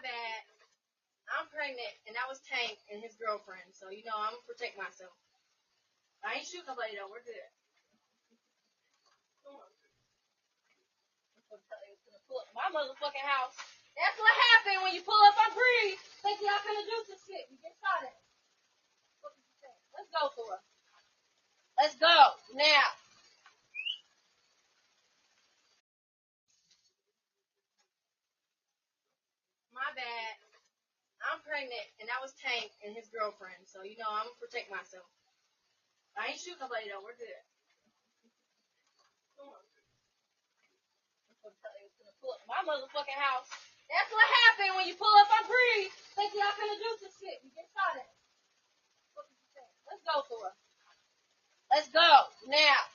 bad. I'm pregnant, and that was Tank and his girlfriend. So, I'm going to protect myself. I ain't shooting nobody, though. We're good. Come on. I'm going to tell you, it's going to pull up my motherfucking house. That's what happened when you pull up on Bree. Think y'all finna do some shit. You get shot at. What did you say? Let's go, Thor. Let's go. Now. My bad. I'm pregnant, and that was Tank and his girlfriend. So, I'm going to protect myself. I ain't shooting nobody, though. We're good. Come on. I'm going to tell you, it's going to pull up my motherfucking house. That's what happened when you pull up on Bree. Think y'all finna do some shit. You get shot at. What did you say? Let's go, Thor. Let's go. Now.